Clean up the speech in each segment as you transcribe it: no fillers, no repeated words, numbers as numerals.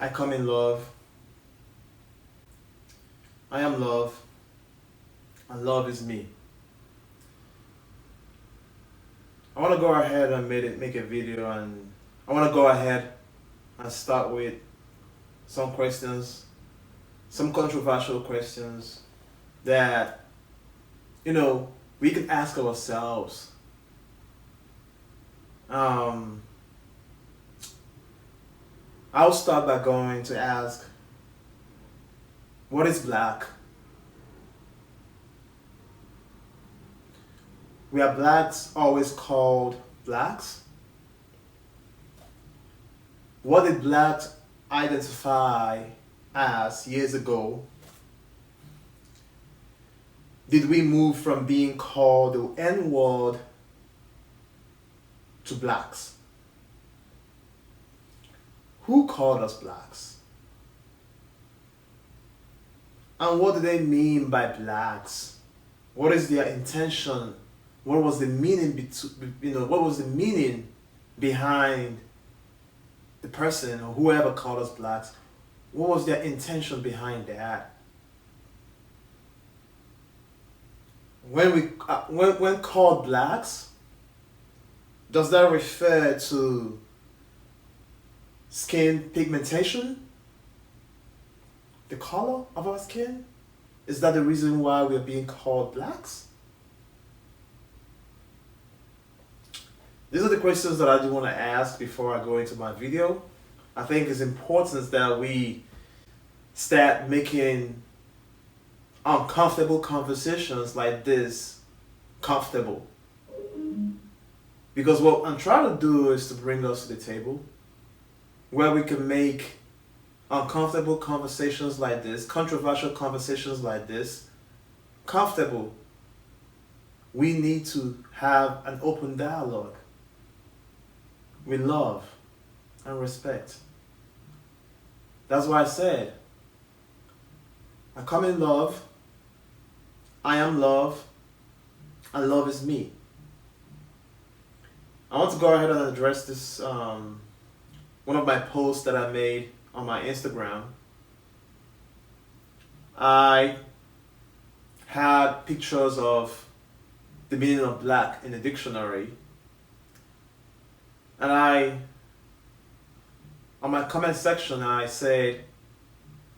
I come in love. I am love, and love is me. I want to go ahead and make a video, and I want to go ahead and start with some questions, some controversial questions that we can ask ourselves. Um, I'll start by going to ask, what is black? We are blacks always called blacks? What did blacks identify as years ago? Did we move from being called the N-word to blacks? Who called us blacks? And what do they mean by blacks? What is their intention? What was the meaning? What was the meaning behind the person or whoever called us blacks? What was their intention behind that? When called blacks, does that refer to skin pigmentation? The color of our skin? Is that the reason why we're being called blacks? These are the questions that I do want to ask before I go into my video. I think it's important that we start making uncomfortable conversations like this comfortable. Because what I'm trying to do is to bring us to the table where we can make uncomfortable conversations like this, controversial conversations like this, comfortable. We need to have an open dialogue with love and respect. That's why I said, I come in love, I am love, and love is me. I want to go ahead and address this, one of my posts that I made on my Instagram. I had pictures of the meaning of black in the dictionary. And on my comment section, I said,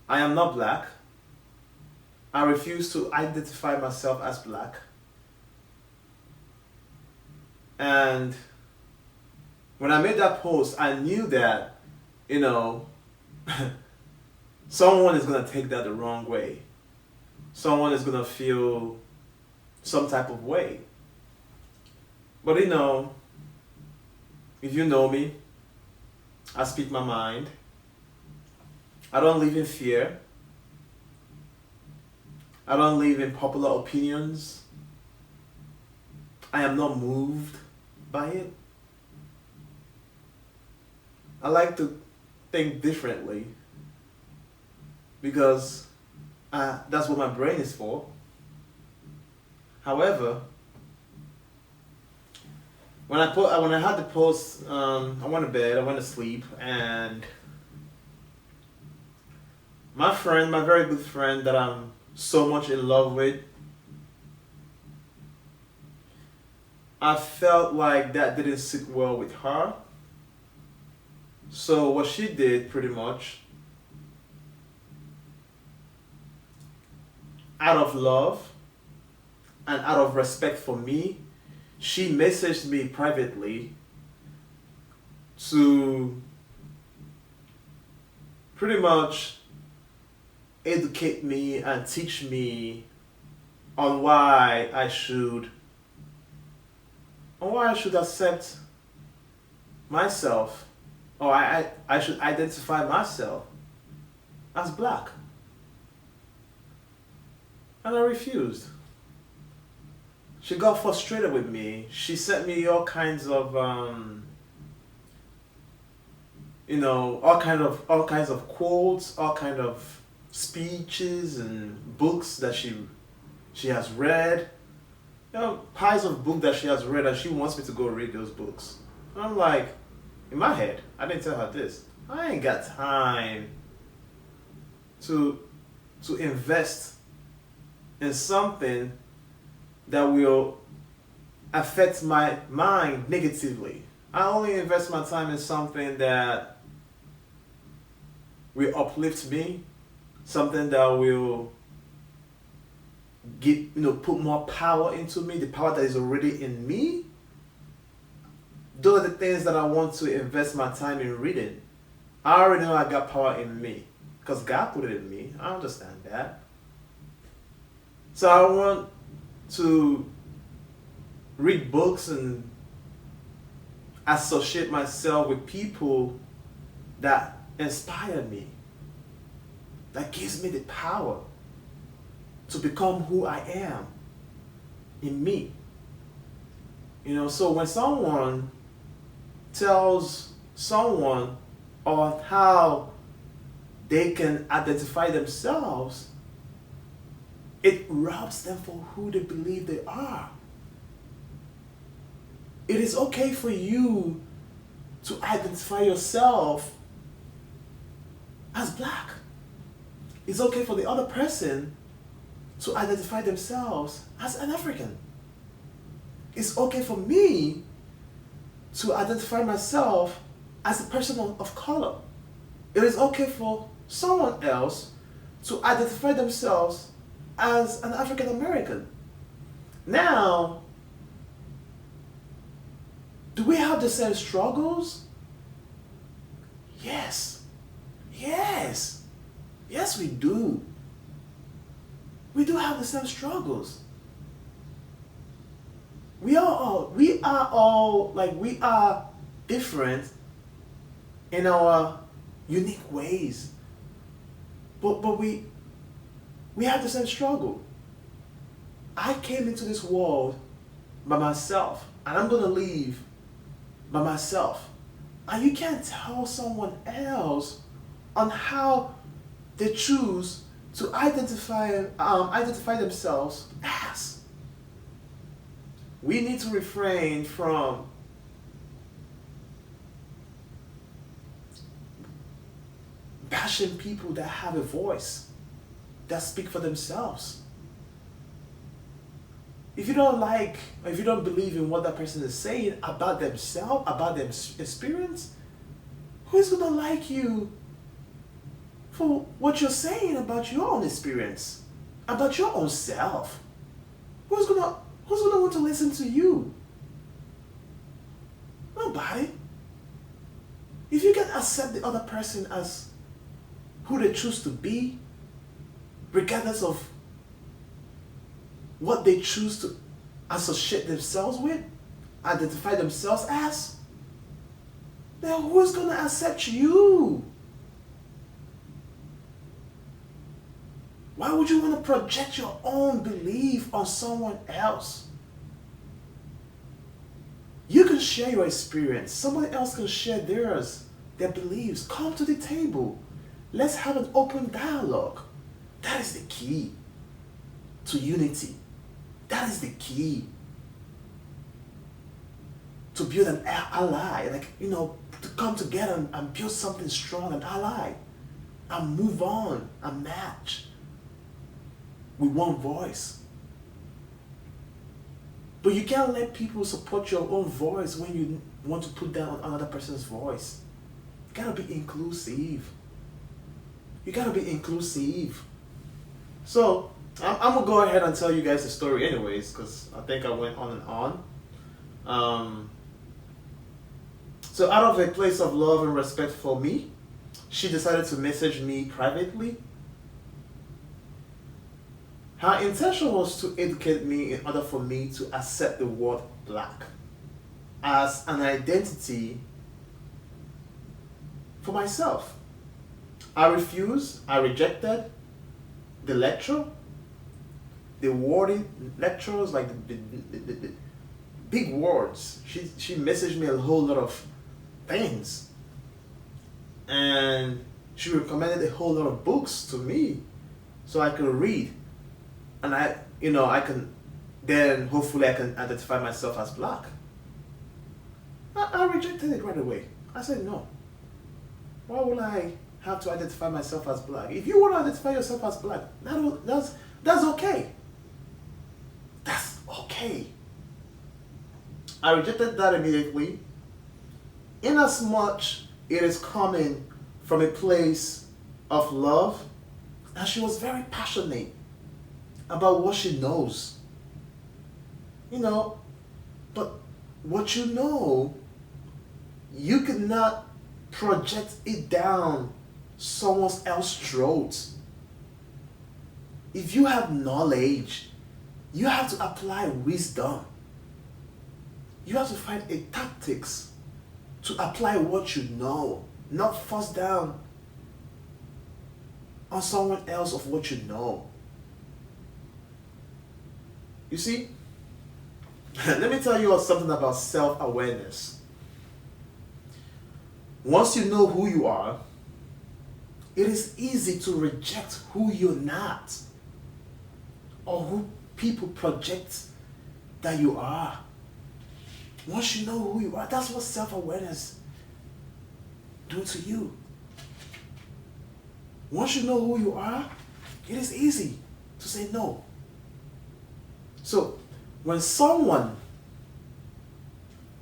I am not black. I refuse to identify myself as black. And when I made that post, I knew that, someone is going to take that the wrong way. Someone is going to feel some type of way. But if you know me, I speak my mind. I don't live in fear. I don't live in popular opinions. I am not moved by it. I like to think differently because that's what my brain is for. However, when I had the post, I went to bed, I went to sleep, and my very good friend that I'm so much in love with, I felt like that didn't sit well with her. So what she did, pretty much, out of love and out of respect for me, she messaged me privately to pretty much educate me and teach me on why I should accept myself, or I should identify myself as black. And I refused. She got frustrated with me. She sent me all kinds of all kinds of quotes, all kind of speeches and books that she has read. Piles of books that she has read, and she wants me to go read those books. And I'm like, in my head, I didn't tell her this. I ain't got time to invest in something that will affect my mind negatively. I only invest my time in something that will uplift me, something that will put more power into me, the power that is already in me. Those are the things that I want to invest my time in reading. I already know I got power in me because God put it in me. I understand that. So I want to read books and associate myself with people that inspire me, that gives me the power to become who I am in me. So when someone tells someone on how they can identify themselves, it robs them for who they believe they are. It is okay for you to identify yourself as black. It's okay for the other person to identify themselves as an African. It's okay for me to identify myself as a person of color. It is okay for someone else to identify themselves as an African American. Now, do we have the same struggles? Yes. Yes. Yes, we do. We do have the same struggles. We are different in our unique ways. But we have the same struggle. I came into this world by myself, and I'm gonna leave by myself. And you can't tell someone else on how they choose to identify themselves as. We need to refrain from bashing people that have a voice, that speak for themselves. If you don't like, or if you don't believe in what that person is saying about themselves, about their experience, who's gonna like you for what you're saying about your own experience, about your own self? Who's gonna want to listen to you? Nobody. If you can accept the other person as who they choose to be, regardless of what they choose to associate themselves with, identify themselves as, then who's going to accept you? Why would you want to project your own belief on someone else? You can share your experience. Somebody else can share theirs, their beliefs. Come to the table. Let's have an open dialogue. That is the key to unity. That is the key to build an ally, to come together and build something strong, an ally, and move on and match with one voice. But you can't let people support your own voice when you want to put down another person's voice. You gotta be inclusive. You gotta be inclusive. So, I'm gonna go ahead and tell you guys the story anyways, because I think I went on and on. So out of a place of love and respect for me, she decided to message me privately. Her intention was to educate me in order for me to accept the word black as an identity for myself. I refused, I rejected the lecture, the wording lectures, like the big words. She messaged me a whole lot of things, and she recommended a whole lot of books to me so I could read, and hopefully I can identify myself as black. I rejected it right away. I said no. Why would I have to identify myself as black? If you want to identify yourself as black, that's okay. That's okay. I rejected that immediately, inasmuch it is coming from a place of love, and she was very passionate about what she knows. You know, but what you know, you cannot project it down someone else's throat. If you have knowledge, you have to apply wisdom. You have to find a tactics to apply what you know, not force down on someone else of what you know. You see, let me tell you something about self-awareness. Once you know who you are, it is easy to reject who you're not or who people project that you are. Once you know who you are, that's what self-awareness do to you. Once you know who you are, it is easy to say no. So, when someone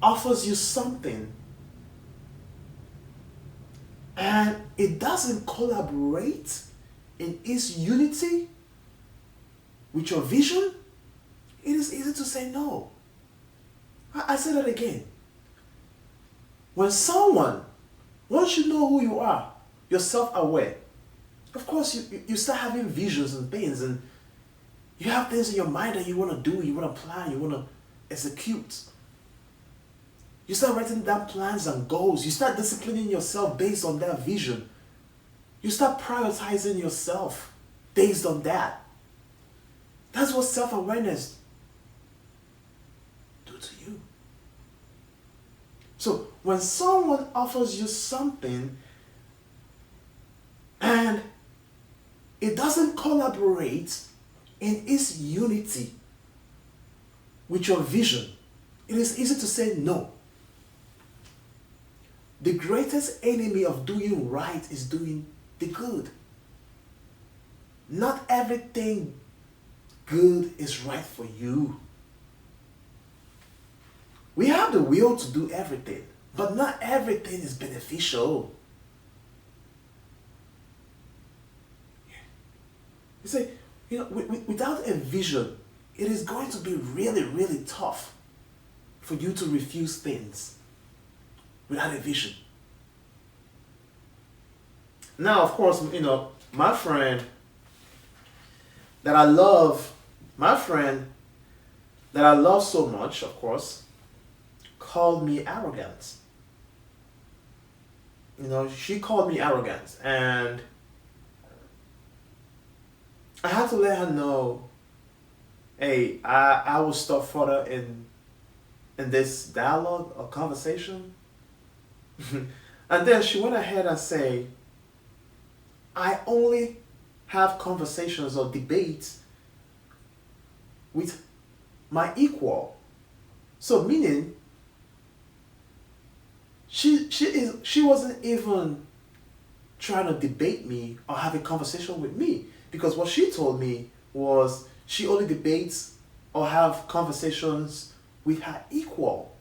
offers you something and it doesn't collaborate in its unity with your vision, it is easy to say no. I say that again. When someone, once you know who you are, you're self-aware. Of course, you start having visions and things, and you have things in your mind that you want to do, you want to plan, you want to execute. You start writing down plans and goals. You start disciplining yourself based on that vision. You start prioritizing yourself based on that. That's what self-awareness do to you. So when someone offers you something and it doesn't collaborate in its unity with your vision, it is easy to say no. The greatest enemy of doing right is doing the good. Not everything good is right for you. We have the will to do everything, but not everything is beneficial. You say, without a vision, it is going to be really, really tough for you to refuse things without a vision. Now, of course, my friend that I love so much, of course, called me arrogant. She called me arrogant, and I had to let her know, hey, I will stop further in this dialogue or conversation. And then she went ahead and said, I only have conversations or debates with my equal. So meaning, she wasn't even trying to debate me or have a conversation with me, because what she told me was she only debates or have conversations with her equal.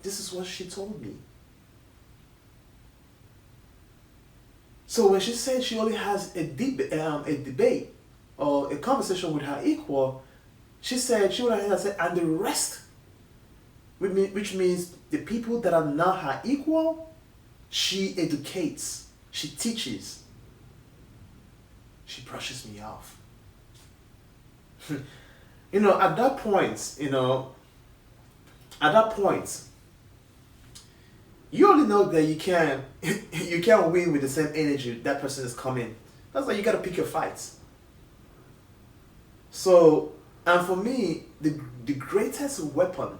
This is what she told me. So when she said she only has a debate or a conversation with her equal, she said she would have said, and the rest, which means the people that are not her equal, she educates, she teaches, she brushes me off. At that point, you only know that you can't win with the same energy that person is coming. That's why you gotta pick your fights. So, and for me, the greatest weapon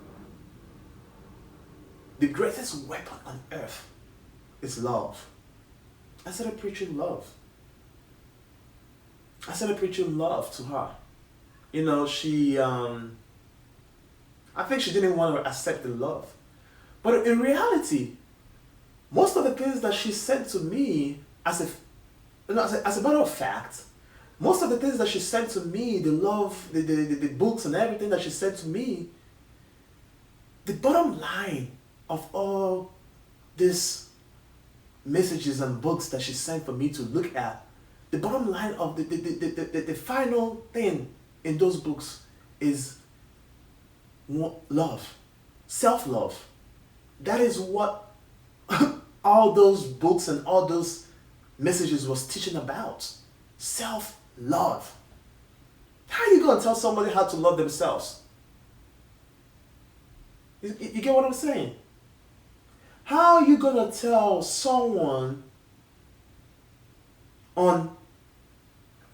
on earth is love. I started preaching love. I started preaching love to her. She, I think she didn't want to accept the love. But in reality, Most of the things that she said to me, as a matter of fact, most of the things that she said to me, the love, the books and everything that she said to me, the bottom line of all these messages and books that she sent for me to look at, the bottom line of the final thing in those books is love, self-love. That is what all those books and all those messages was teaching about. Self-love. How are you going to tell somebody how to love themselves? You get what I'm saying? How are you going to tell someone on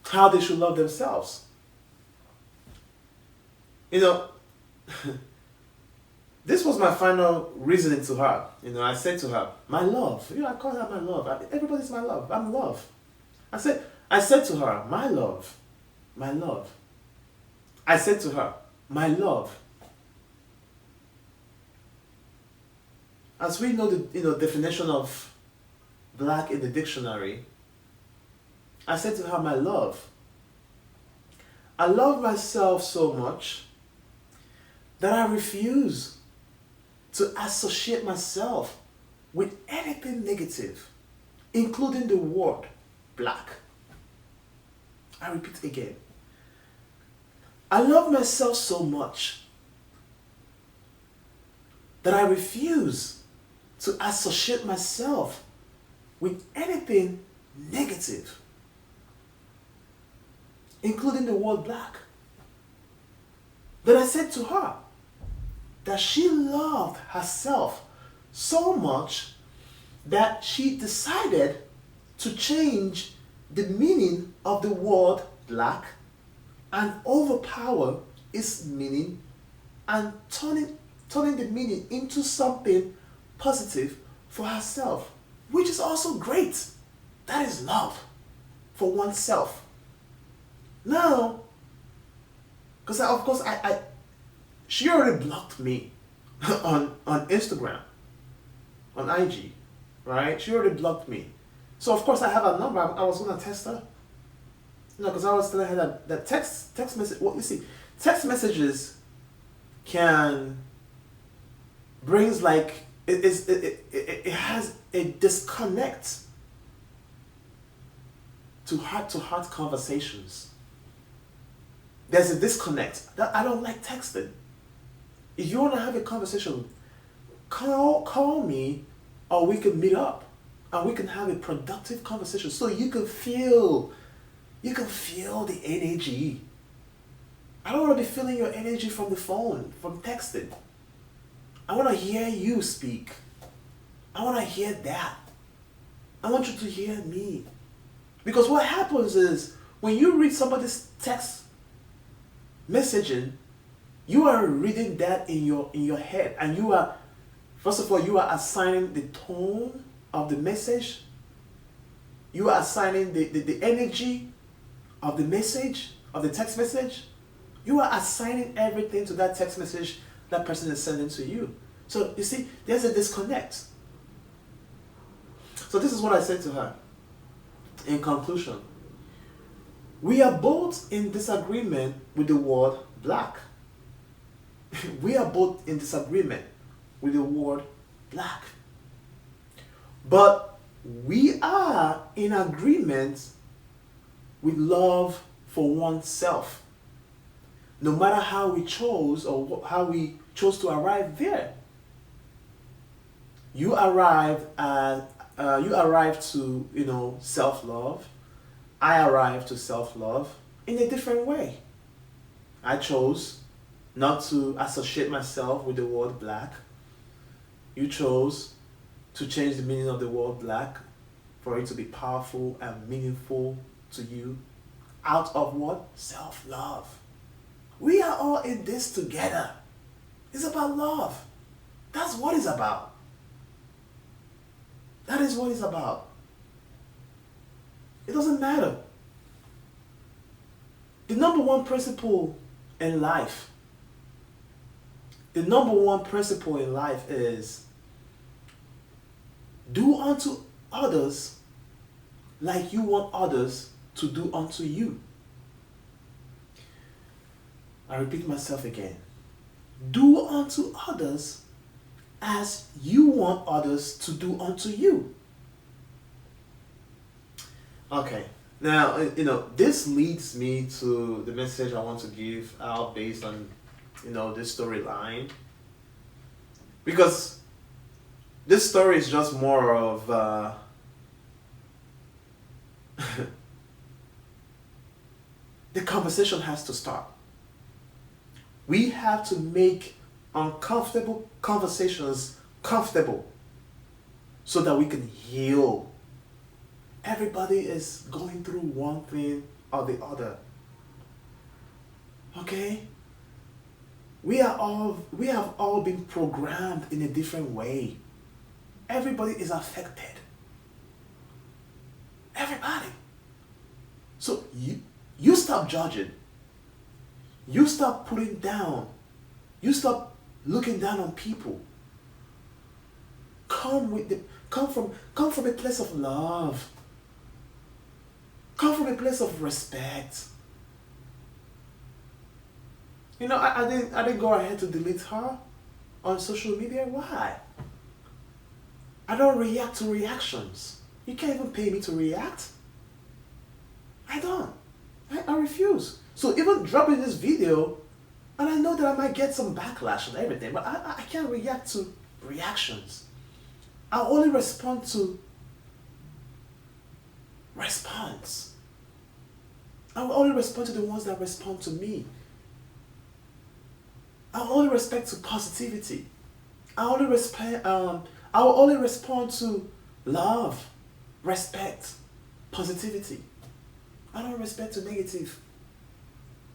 how they should love themselves? You know, this was my final reasoning to her. You know, I said to her, my love. You know, I call her my love. Everybody's my love. I'm love. I said to her, my love. My love. I said to her, my love. As we know the definition of black in the dictionary, I said to her, my love. I love myself so much that I refuse to associate myself with anything negative, including the word black. I repeat again. I love myself so much that I refuse to associate myself with anything negative, including the word black. Then I said to her that she loved herself so much that she decided to change the meaning of the word black and overpower its meaning and turning the meaning into something positive for herself, which is also great. That is love for oneself. Now, because of course she already blocked me on Instagram, on IG, right? She already blocked me. So of course I have a number. I was gonna text her. You know, because I was telling her that text message. Well, you see, text messages can brings like it has a disconnect to heart conversations. There's a disconnect. That I don't like texting. If you want to have a conversation, call me, or we can meet up and we can have a productive conversation so you can feel the energy. I don't want to be feeling your energy from the phone, from texting. I want to hear you speak. I want to hear that. I want you to hear me. Because what happens is when you read somebody's text messaging, you are reading that in your head, and you are, first of all, you are assigning the tone of the message. You are assigning the energy of the message, of the text message. You are assigning everything to that text message that person is sending to you. So you see, there's a disconnect. So this is what I said to her. In conclusion, we are both in disagreement with the word black. We are both in disagreement with the word black. But we are in agreement with love for oneself. No matter how we chose or how we chose to arrive there. You arrived to self-love. I arrived to self-love in a different way. I chose not to associate myself with the word black. You chose to change the meaning of the word black for it to be powerful and meaningful to you out of what? Self-love. We are all in this together. It's about love. That's what it's about. That is what it's about. It doesn't matter. The number one principle in life is Do unto others like you want others to do unto you. I repeat myself again. Do unto others as you want others to do unto you. Okay. Now, this leads me to the message I want to give out based on, this storyline. Because this story is just more of the conversation has to start. We have to make uncomfortable conversations comfortable so that we can heal. Everybody is going through one thing or the other. Okay? We have all been programmed in a different way. Everybody is affected. Everybody. So you stop judging. You stop putting down. You stop looking down on people. Come from a place of love. Come from a place of respect. I didn't go ahead to delete her on social media. Why? I don't react to reactions. You can't even pay me to react. I don't. I refuse. So even dropping this video, and I know that I might get some backlash and everything, but I can't react to reactions. I only respond to response. I will only respond to the ones that respond to me. I will only respect to positivity. I will only respond to love, respect, positivity. I don't respect to negative.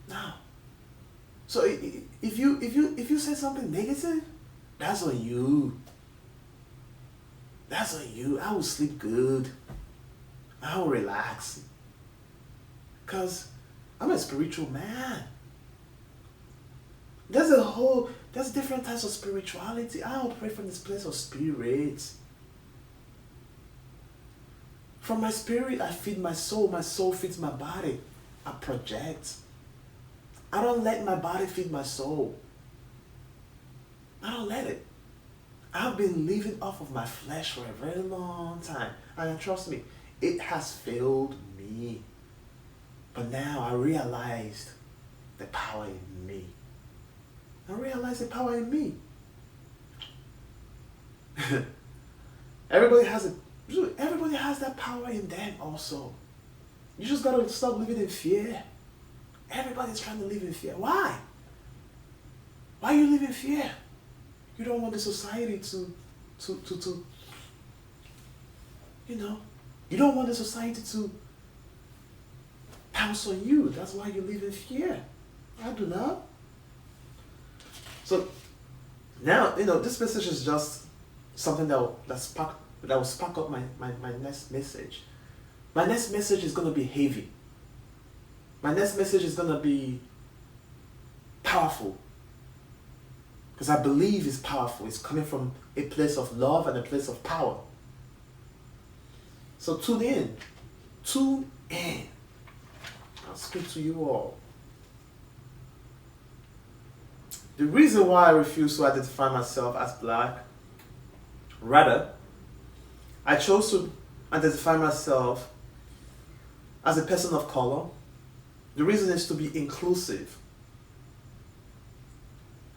No. So if you say something negative, that's on you. That's on you. I will sleep good. I will relax. Because I'm a spiritual man. There's different types of spirituality. I operate from this place of spirit. From my spirit, I feed my soul. My soul feeds my body. I project. I don't let my body feed my soul. I don't let it. I've been living off of my flesh for a very long time. And trust me, it has failed me. But now I realized the power in me. I realized the power in me. Everybody has that power in them also. You just gotta stop living in fear. Everybody's trying to live in fear. Why? Why you live in fear? You don't want the society to you don't want the society to pounce on you. That's why you live in fear. I do not. So now, this message is just something that will spark up my next message. My next message is going to be heavy. My next message is going to be powerful. Because I believe it's powerful. It's coming from a place of love and a place of power. So tune in. Tune in. I'll speak to you all. The reason why I refuse to identify myself as black, rather, I chose to identify myself as a person of color. The reason is to be inclusive.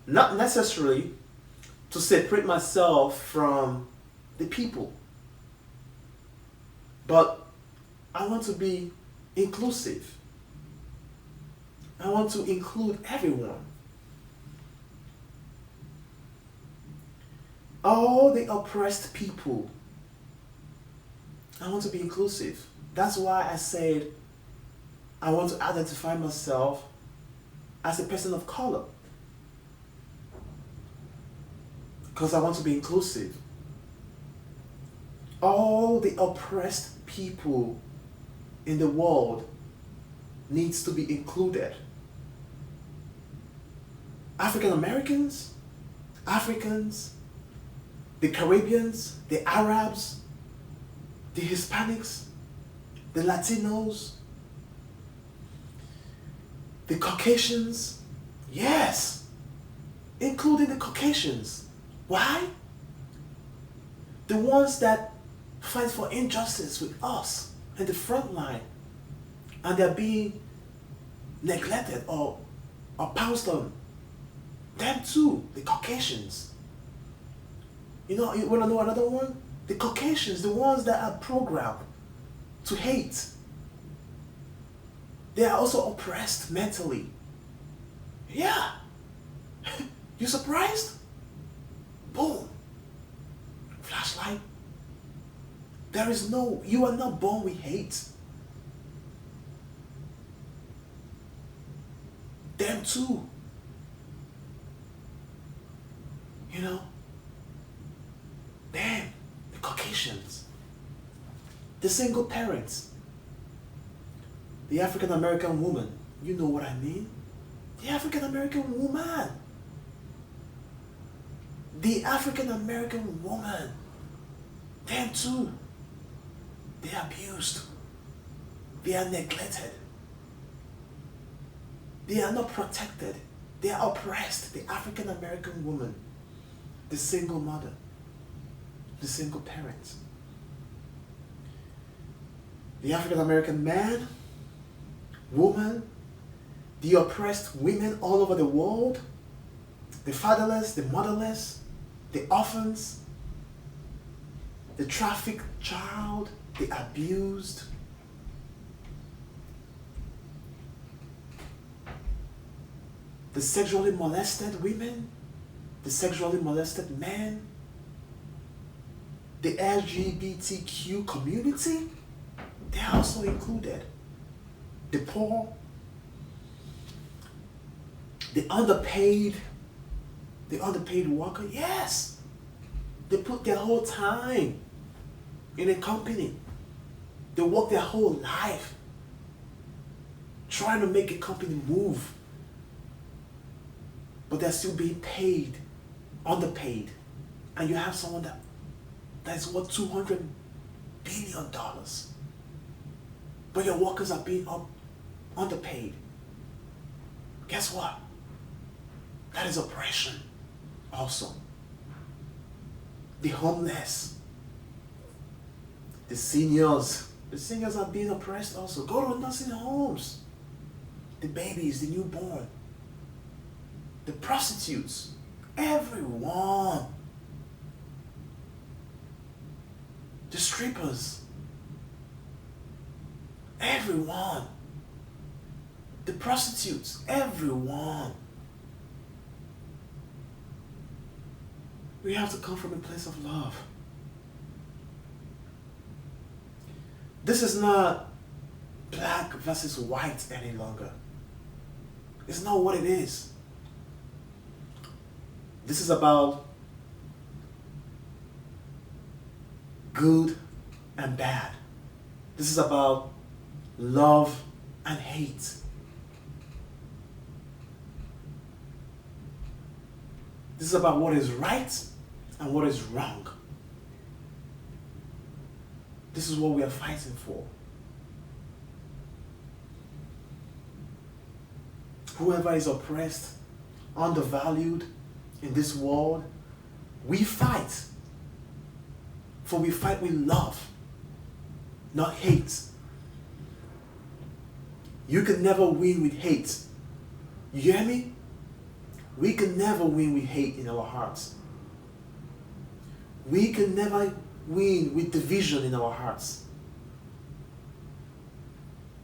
Not necessarily to separate myself from the people, but I want to be inclusive. I want to include everyone. All the oppressed people. I want to be inclusive. That's why I said I want to identify myself as a person of color. Because I want to be inclusive. All the oppressed people in the world needs to be included. African Americans, Africans, the Caribbeans, the Arabs, the Hispanics, the Latinos, the Caucasians. Yes, including the Caucasians. Why? The ones that fight for injustice with us in the front line, and they're being neglected or pounced on. Them too, the Caucasians. You want to know another one? The Caucasians, the ones that are programmed to hate. They are also oppressed mentally. Yeah. You surprised? Boom. Flashlight. You are not born with hate. Them too. Them, the Caucasians, the single parents, the African American woman. You know what I mean? The African American woman. The African American woman. Them too. They are abused. They are neglected. They are not protected. They are oppressed. The African American woman. The single mother. The single parent. The African American man, woman, the oppressed women all over the world, the fatherless, the motherless, the orphans, the trafficked child, the abused, the sexually molested women, the sexually molested men, the LGBTQ community, they are also included. The poor, the underpaid worker, yes. They put their whole time in a company. They work their whole life trying to make a company move. But they're still being paid, underpaid. And you have someone that is worth $200 billion. But your workers are being underpaid. Guess what? That is oppression also. The homeless, the seniors are being oppressed also. Go to nursing homes. The babies, the newborn, the prostitutes, everyone. The strippers, everyone. The prostitutes, everyone. We have to come from a place of love. This is not black versus white any longer. It's not what it is. This is about good and bad. This is about love and hate. This is about what is right and what is wrong. This is what we are fighting for. Whoever is oppressed, undervalued in this world, we fight. For we fight with love, not hate. You can never win with hate. You hear me? We can never win with hate in our hearts. We can never win with division in our hearts.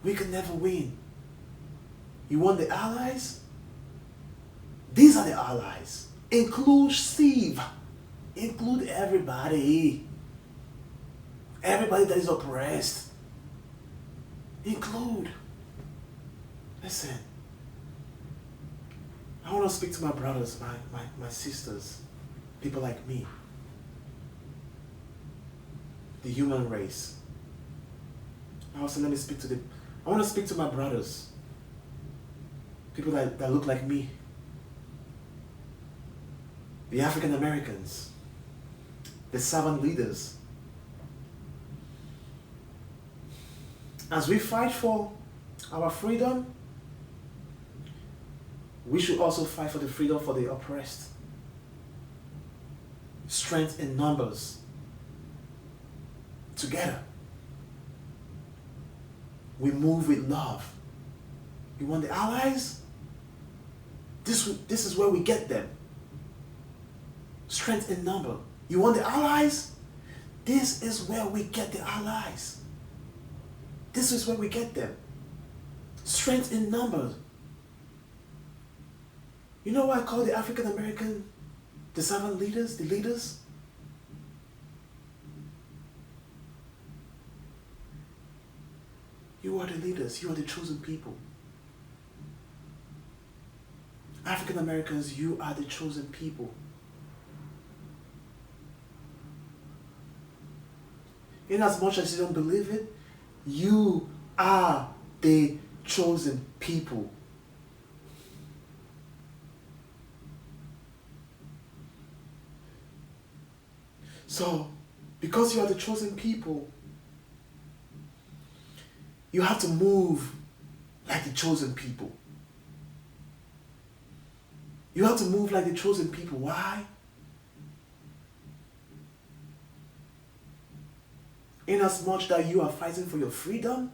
We can never win. You want the allies? These are the allies. Inclusive. Include everybody. Everybody that is oppressed. Include. Listen. I want to speak to my brothers, my sisters, people like me. The human race. I want to speak to my brothers. People that look like me. The African Americans. The servant leaders. As we fight for our freedom, we should also fight for the freedom for the oppressed. Strength in numbers. Together, we move with love. You want the allies? This is where we get them. Strength in number. You want the allies? This is where we get the allies. This is where we get them. Strength in numbers. You know what I call the African American, the servant leaders, the leaders? You are the leaders. You are the chosen people. African Americans, you are the chosen people. In as much as you don't believe it, you are the chosen people. So, because you are the chosen people, you have to move like the chosen people. You have to move like the chosen people. Why? Inasmuch that you are fighting for your freedom,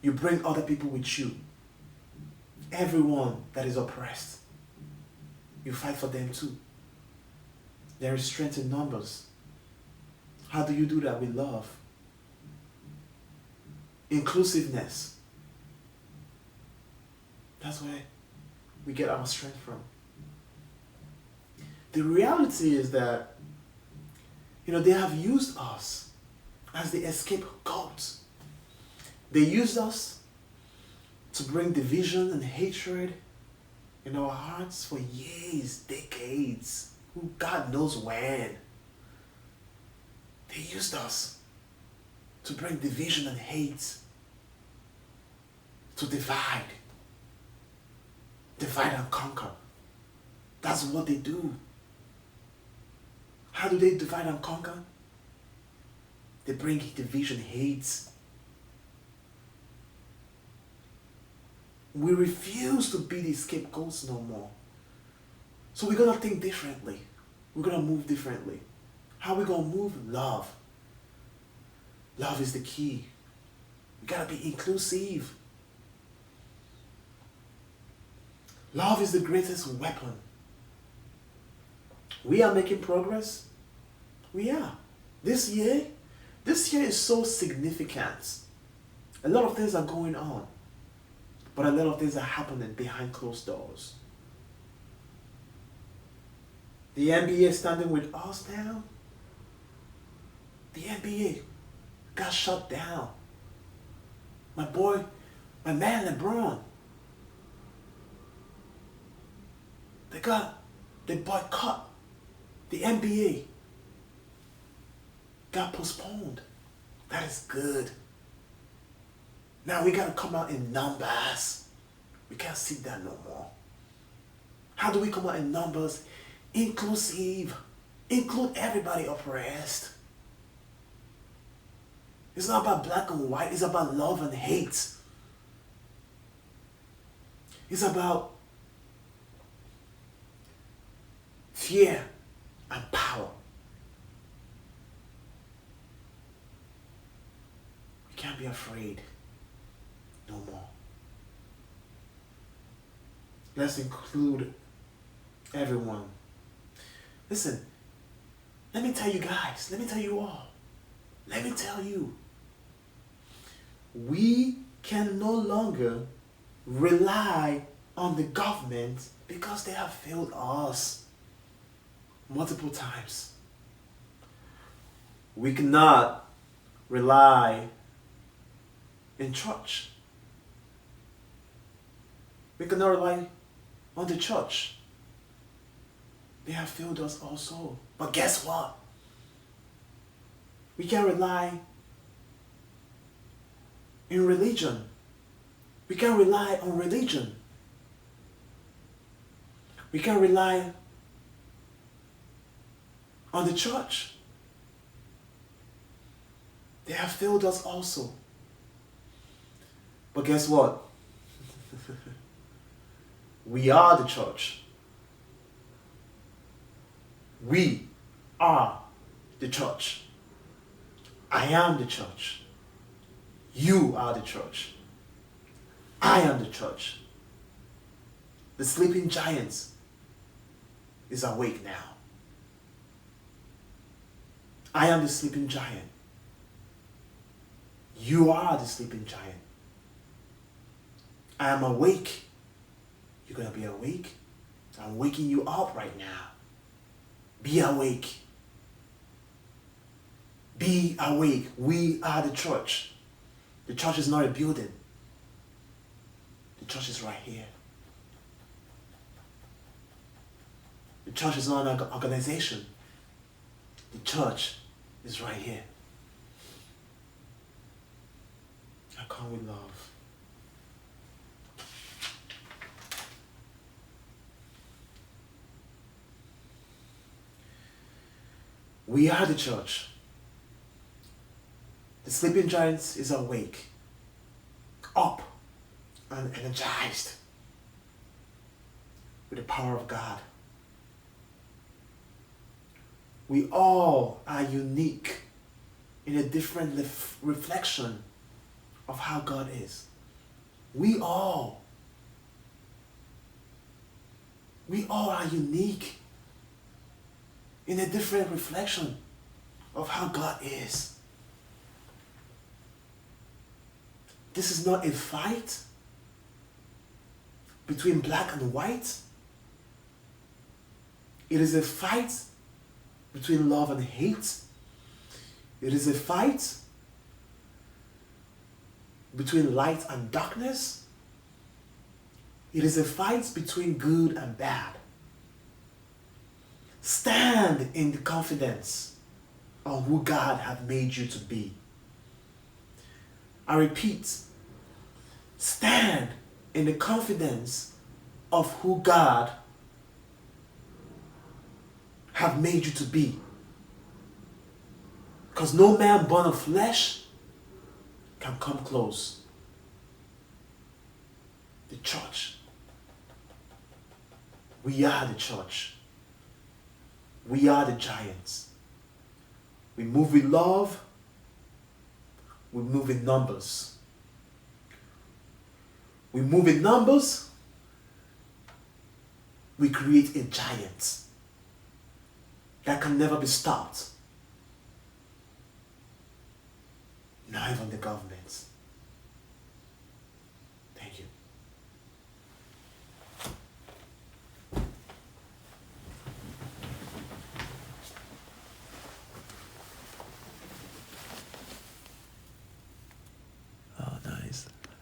you bring other people with you. Everyone that is oppressed, you fight for them too. There is strength in numbers. How do you do that? With love. Inclusiveness. That's where we get our strength from. The reality is that, they have used us as the scapegoats. They used us to bring division and hatred in our hearts for years, decades, who God knows when. They used us to bring division and hate, to divide and conquer. That's what they do. How do they divide and conquer? They bring division, hate. We refuse to be the scapegoats no more. So we're going to think differently. We're going to move differently. How are we going to move? Love. Love is the key. We got to be inclusive. Love is the greatest weapon. We are making progress. We are. This year is so significant. A lot of things are going on, but a lot of things are happening behind closed doors. The NBA is standing with us now. The NBA got shut down. My man LeBron. They boycott. The NBA got postponed. That is good. Now we gotta come out in numbers. We can't sit there no more. How do we come out in numbers? Inclusive. Include everybody oppressed. It's not about black and white. It's about love and hate. It's about fear and power. We can't be afraid no more. Let's include everyone. Listen, let me tell you guys, let me tell you all, let me tell you, we can no longer rely on the government because they have failed us multiple times. We cannot rely in church. We cannot rely on the church. They have failed us also. But guess what? We can rely in religion. We can rely on religion. We can rely on the church. They have failed us also. But guess what? We are the church. We are the church. I am the church. You are the church. I am the church. The sleeping giant is awake now. I am the sleeping giant. You are the sleeping giant. I am awake. You're going to be awake. I'm waking you up right now. Be awake. Be awake. We are the church. The church is not a building. The church is right here. The church is not an organization. The church is right here. How come we love? We are the church. The sleeping giant is awake, up, and energized with the power of God. We all are unique in a different reflection of how God is. We all are unique in a different reflection of how God is. This is not a fight between black and white. It is a fight between love and hate. It is a fight between light and darkness. It is a fight between good and bad. Stand in the confidence of who God has made you to be. I repeat, stand in the confidence of who God have made you to be. Because no man born of flesh can come close. The church. We are the church. We are the giants. We move with love. We move in numbers. We move in numbers. We create a giant that can never be stopped. Not even the government.